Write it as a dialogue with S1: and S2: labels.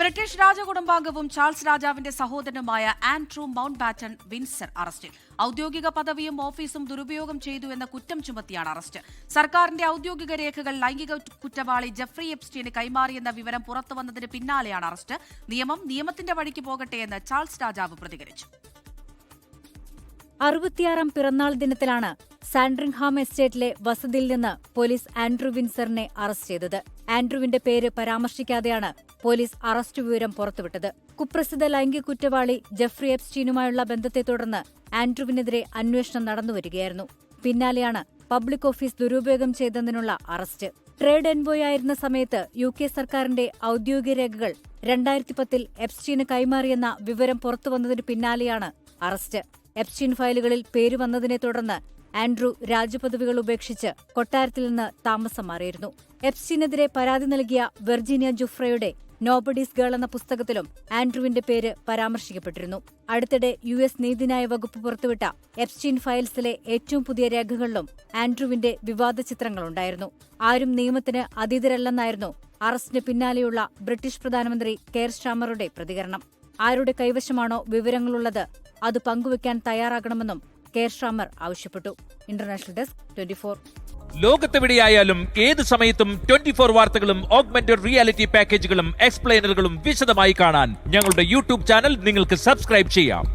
S1: British രാജകുടുംബാംഗവും Charles രാജാവിന്റെ സഹോദരനുമായ Andrew mount baton Windsor അറസ്റ്റിൽ. ഔദ്യോഗിക പദവിയും ഓഫീസും ദുരുപയോഗം ചെയ്തു എന്ന കുറ്റം ചുമത്തിയാണ് അറസ്റ്റ്. സർക്കാരിന്റെ ഔദ്യോഗിക രേഖകൾ ലൈംഗിക കുറ്റവാളി ജെഫ്രി എപ്സ്റ്റീന് കൈമാറിയെന്ന വിവരം പുറത്തുവന്നതിന് പിന്നാലെയാണ് അറസ്റ്റ്. നിയമത്തിന്റെ വഴിക്ക് പോകട്ടെ എന്ന് ചാൾസ് രാജാവ് പ്രതികരിച്ചു.
S2: 66ാം പിറന്നാൾ ദിനത്തിലാണ് സാൻഡ്രിംഗ്ഹാം എസ്റ്റേറ്റിലെ വസതിയിൽ നിന്ന് പോലീസ് ആൻഡ്രൂ വിൻസറിനെ അറസ്റ്റ് ചെയ്തത്. ആൻഡ്രൂവിന്റെ പേര് പരാമർശിക്കാതെയാണ് പോലീസ് അറസ്റ്റ് വിവരം പുറത്തുവിട്ടത്. കുപ്രസിദ്ധ ലൈംഗിക കുറ്റവാളി ജെഫ്രി എപ്സ്റ്റീനുമായുള്ള ബന്ധത്തെ തുടർന്ന് ആൻഡ്രൂവിനെതിരെ അന്വേഷണം നടന്നുവരികയായിരുന്നു. പിന്നാലെയാണ് പബ്ലിക് ഓഫീസ് ദുരുപയോഗം ചെയ്തതിനുള്ള അറസ്റ്റ്. ട്രേഡ് എൻവോയായിരുന്ന സമയത്ത് UK സർക്കാരിന്റെ ഔദ്യോഗിക രേഖകൾ 2010-ൽ എപ്സ്റ്റീന് കൈമാറിയെന്ന വിവരം പുറത്തുവന്നതിന് പിന്നാലെയാണ് അറസ്റ്റ്. എപ്സ്റ്റീൻ ഫയലുകളിൽ പേര് വന്നതിനെ തുടർന്ന് ആൻഡ്രൂ രാജപദവികൾ ഉപേക്ഷിച്ച് കൊട്ടാരത്തിൽ നിന്ന് താമസം മാറിയിരുന്നു. എപ്സ്റ്റീനെതിരെ പരാതി നൽകിയ വെർജീനിയ ജുഫ്രയുടെ നോബഡീസ് ഗേൾ എന്ന പുസ്തകത്തിലും ആൻഡ്രൂവിന്റെ പേര് പരാമർശിക്കപ്പെട്ടിരുന്നു. അടുത്തിടെ US നീതിന്യായ വകുപ്പ് പുറത്തുവിട്ട എപ്സ്റ്റീൻ ഫയൽസിലെ ഏറ്റവും പുതിയ രേഖകളിലും ആൻഡ്രൂവിന്റെ വിവാദ ചിത്രങ്ങളുണ്ടായിരുന്നു. ആരും നിയമത്തിന് അതീതരല്ലെന്നായിരുന്നു അറസ്റ്റിന് പിന്നാലെയുള്ള ബ്രിട്ടീഷ് പ്രധാനമന്ത്രി കെയർ സ്റ്റാമറുടെ പ്രതികരണം. ആരുടെ കൈവശമാണോ വിവരങ്ങളുള്ളത് അത് പങ്കുവയ്ക്കാൻ തയ്യാറാകണമെന്നും കെയർ സ്റ്റാമർ ആവശ്യപ്പെട്ടു. International desk 24.
S3: ലോകത്തെവിടെയായാലും ഏത് സമയത്തും 24 വാർത്തകളും ഓഗ്മെന്റഡ് റിയാലിറ്റി പാക്കേജുകളും എക്സ്പ്ലെയിനറുകളും വിശദമായി കാണാൻ ഞങ്ങളുടെ YouTube ചാനൽ നിങ്ങൾക്ക് സബ്സ്ക്രൈബ് ചെയ്യാം.